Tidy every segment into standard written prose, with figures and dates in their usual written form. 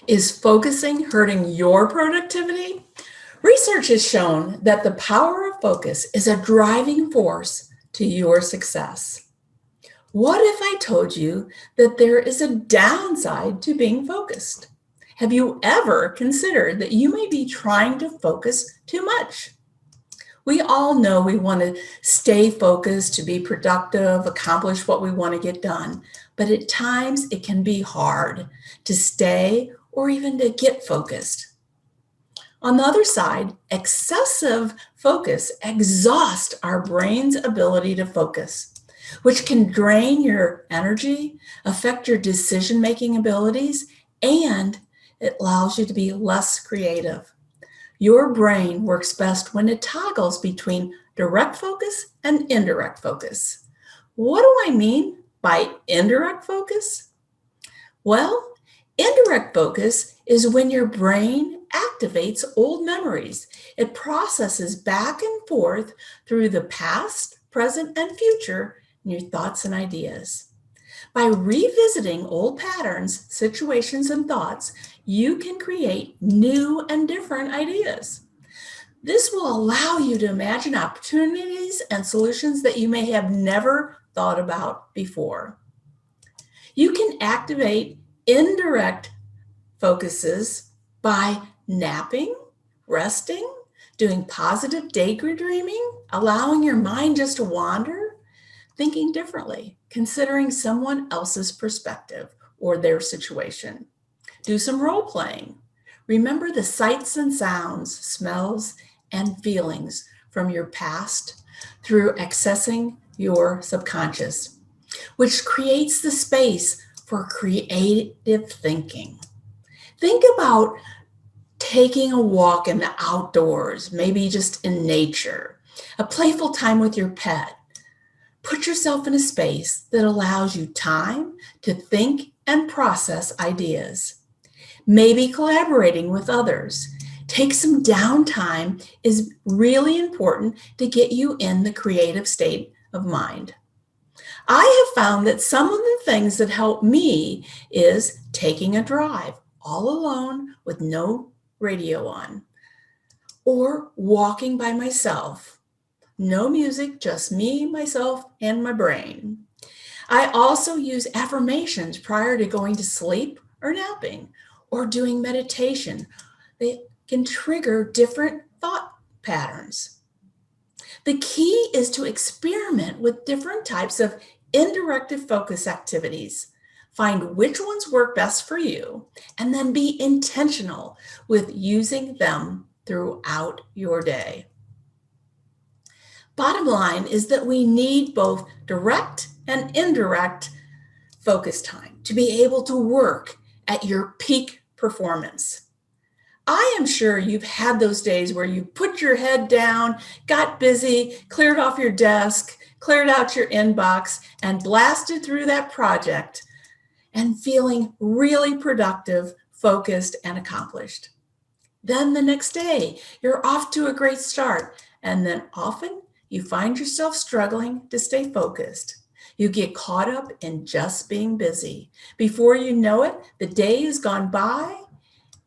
Is focusing hurting your productivity? Research has shown that the power of focus is a driving force to your success. What if I told you that there is a downside to being focused? Have you ever considered that you may be trying to focus too much? We all know we want to stay focused, to be productive, accomplish what we want to get done. But at times it can be hard to stay or even to get focused. On the other side, excessive focus exhausts our brain's ability to focus, which can drain your energy, affect your decision-making abilities, and it allows you to be less creative. Your brain works best when it toggles between direct focus and indirect focus. What do I mean by indirect focus? Well, indirect focus is when your brain activates old memories. It processes back and forth through the past, present, and future in your thoughts and ideas. By revisiting old patterns, situations, and thoughts, you can create new and different ideas. This will allow you to imagine opportunities and solutions that you may have never thought about before. You can activate indirect focuses by napping, resting, doing positive daydreaming, allowing your mind just to wander, thinking differently, considering someone else's perspective or their situation. Do some role playing. Remember the sights and sounds, smells, and feelings from your past through accessing your subconscious, which creates the space for creative thinking. Think about taking a walk in the outdoors, maybe just in nature, a playful time with your pet. Put yourself in a space that allows you time to think and process ideas. Maybe collaborating with others. Take some downtime is really important to get you in the creative state of mind. I have found that some of the things that help me is taking a drive all alone with no radio on, or walking by myself. No music, just me, myself, and my brain. I also use affirmations prior to going to sleep or napping or doing meditation. They can trigger different thought patterns. The key is to experiment with different types of indirect focus activities. Find which ones work best for you, and then be intentional with using them throughout your day. Bottom line is that we need both direct and indirect focus time to be able to work at your peak performance. I am sure you've had those days where you put your head down, got busy, cleared off your desk, cleared out your inbox, and blasted through that project and feeling really productive, focused, and accomplished. Then the next day, you're off to a great start, and then often you find yourself struggling to stay focused. You get caught up in just being busy. Before you know it, the day has gone by,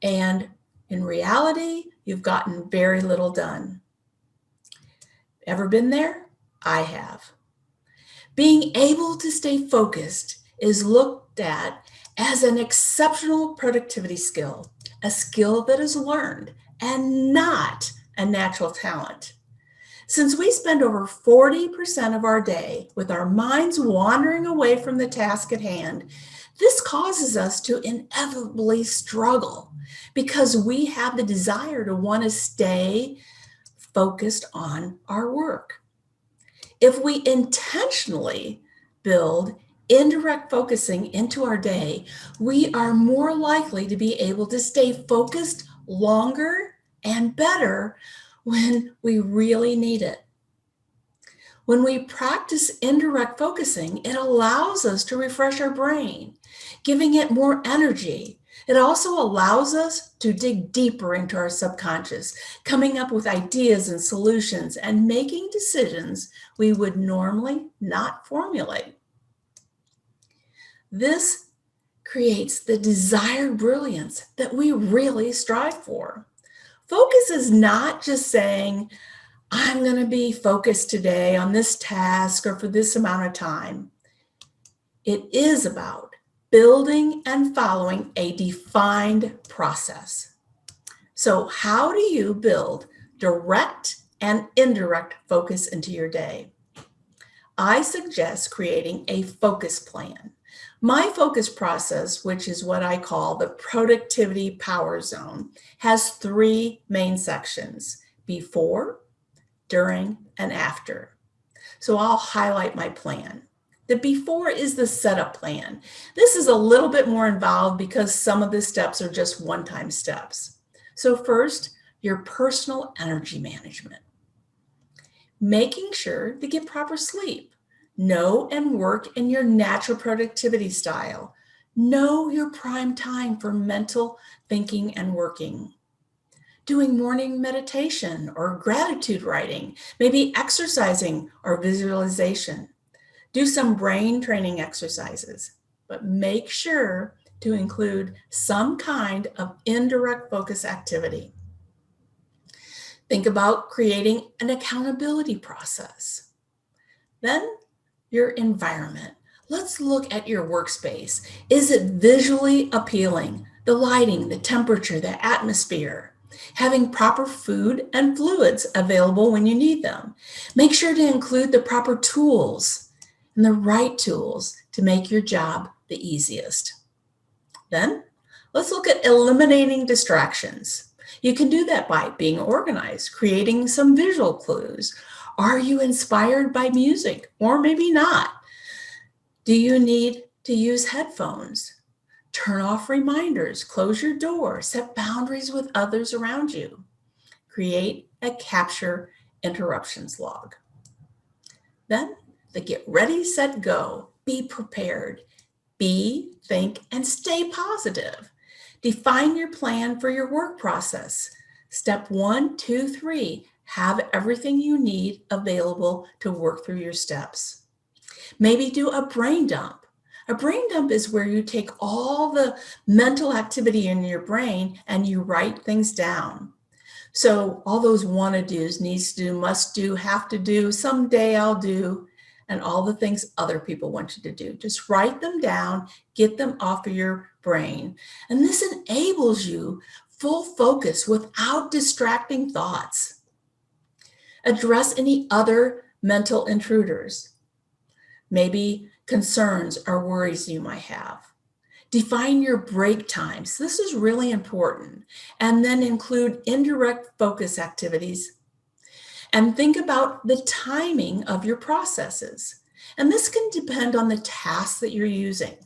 and in reality, you've gotten very little done. Ever been there? I have. Being able to stay focused is looked at as an exceptional productivity skill, a skill that is learned and not a natural talent. Since we spend over 40% of our day with our minds wandering away from the task at hand, this causes us to inevitably struggle because we have the desire to want to stay focused on our work. If we intentionally build indirect focusing into our day, we are more likely to be able to stay focused longer and better when we really need it. When we practice indirect focusing, it allows us to refresh our brain, giving it more energy. It also allows us to dig deeper into our subconscious, coming up with ideas and solutions and making decisions we would normally not formulate. This creates the desired brilliance that we really strive for. Focus is not just saying, I'm going to be focused today on this task or for this amount of time. It is about building and following a defined process. So how do you build direct and indirect focus into your day? I suggest creating a focus plan. My focus process, which is what I call the productivity power zone, has 3 main sections: before, during, and after. So I'll highlight my plan. The before is the setup plan. This is a little bit more involved because some of the steps are just one-time steps. So first, your personal energy management. Making sure to get proper sleep. Know and work in your natural productivity style. Know your prime time for mental thinking and working. Doing morning meditation or gratitude writing, maybe exercising or visualization. Do some brain training exercises, but make sure to include some kind of indirect focus activity. Think about creating an accountability process. Then your environment. Let's look at your workspace. Is it visually appealing? The lighting, the temperature, the atmosphere. Having proper food and fluids available when you need them. Make sure to include the proper tools and the right tools to make your job the easiest. Then let's look at eliminating distractions. You can do that by being organized, creating some visual clues. Are you inspired by music or maybe not? Do you need to use headphones? Turn off reminders, close your door, set boundaries with others around you. Create a capture interruptions log. Then the get ready, set, go. Be prepared. Be, think, and stay positive. Define your plan for your work process. Step 1, 2, 3, have everything you need available to work through your steps. Maybe do a brain dump. A brain dump is where you take all the mental activity in your brain and you write things down. So all those wanna do's, needs to do, must do, have to do, someday I'll do, and all the things other people want you to do. Just write them down, get them off of your brain. And this enables you full focus without distracting thoughts. Address any other mental intruders. Maybe concerns or worries you might have. Define your break times. This is really important. And then include indirect focus activities. And think about the timing of your processes. And this can depend on the task that you're using.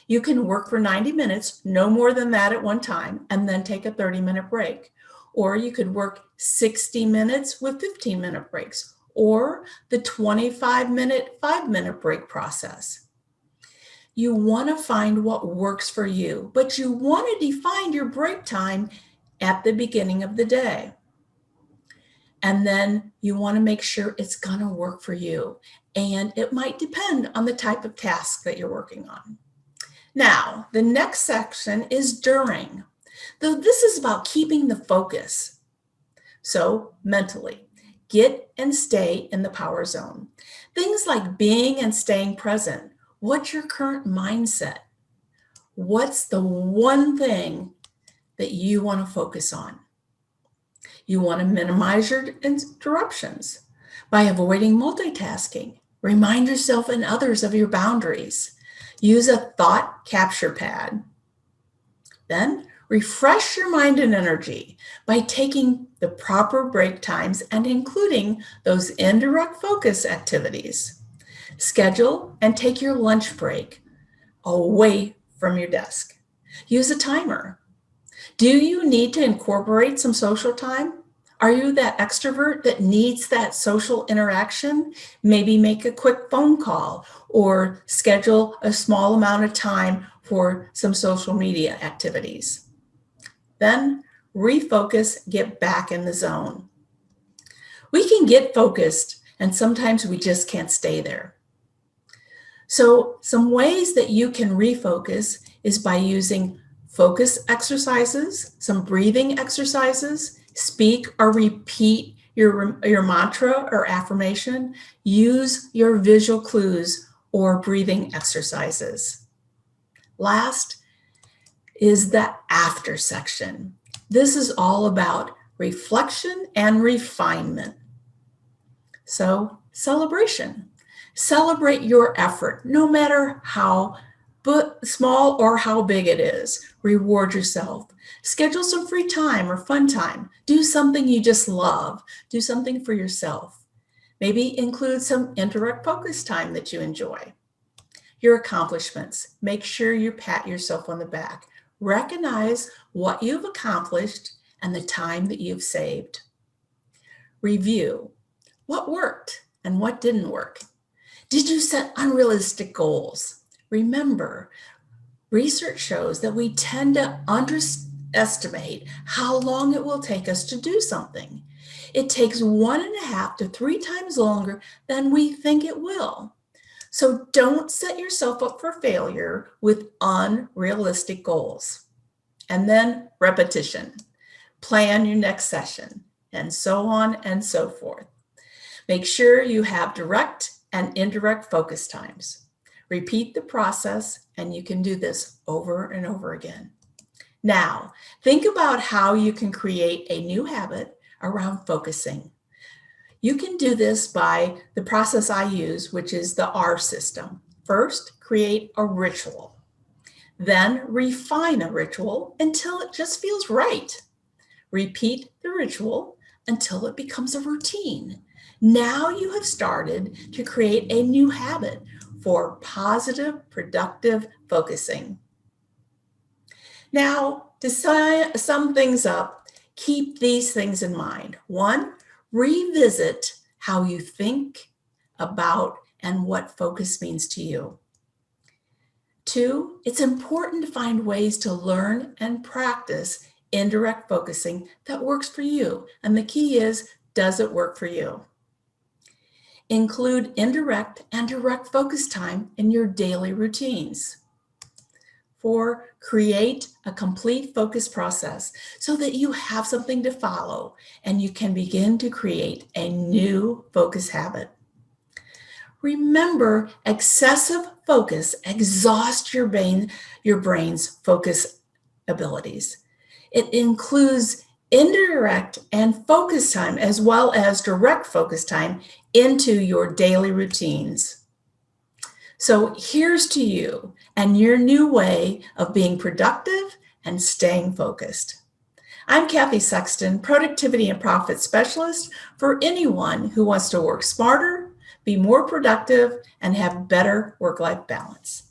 You can work for 90 minutes, no more than that at one time, and then take a 30-minute break. Or you could work 60 minutes with 15-minute breaks, or the 25-minute, 5-minute break process. You want to find what works for you, but you want to define your break time at the beginning of the day. And then you want to make sure it's going to work for you. And it might depend on the type of task that you're working on. Now, the next section is during. Though this is about keeping the focus. So mentally, get and stay in the power zone. Things like being and staying present. What's your current mindset? What's the one thing that you want to focus on? You want to minimize your interruptions by avoiding multitasking. Remind yourself and others of your boundaries. Use a thought capture pad. Then refresh your mind and energy by taking the proper break times and including those indirect focus activities. Schedule and take your lunch break away from your desk. Use a timer. Do you need to incorporate some social time? Are you that extrovert that needs that social interaction? Maybe make a quick phone call or schedule a small amount of time for some social media activities. Then refocus, get back in the zone. We can get focused and sometimes we just can't stay there. So some ways that you can refocus is by using focus exercises, some breathing exercises, speak or repeat your mantra or affirmation, use your visual clues or breathing exercises. Last is the after section. This is all about reflection and refinement. So, celebration. Celebrate your effort, no matter how small or how big it is. Reward yourself. Schedule some free time or fun time. Do something you just love. Do something for yourself. Maybe include some indirect focus time that you enjoy. Your accomplishments. Make sure you pat yourself on the back. Recognize what you've accomplished and the time that you've saved. Review. What worked and what didn't work? Did you set unrealistic goals? Remember, research shows that we tend to underestimate how long it will take us to do something. It takes 1.5 to 3 times longer than we think it will. So don't set yourself up for failure with unrealistic goals. And then repetition. Plan your next session, and so on and so forth. Make sure you have direct and indirect focus times. Repeat the process, and you can do this over and over again. Now, think about how you can create a new habit around focusing. You can do this by the process I use, which is the R system. First, create a ritual. Then refine a ritual until it just feels right. Repeat the ritual until it becomes a routine. Now you have started to create a new habit for positive, productive focusing. Now, to sum things up, keep these things in mind. 1, revisit how you think about and what focus means to you. 2, it's important to find ways to learn and practice indirect focusing that works for you. And the key is, does it work for you? Include indirect and direct focus time in your daily routines. 4, create a complete focus process so that you have something to follow and you can begin to create a new focus habit. Remember, excessive focus exhausts your brain's focus abilities. It includes indirect and focus time as well as direct focus time into your daily routines. So here's to you and your new way of being productive and staying focused. I'm Kathy Sexton, Productivity and Profit Specialist for anyone who wants to work smarter, be more productive, and have better work-life balance.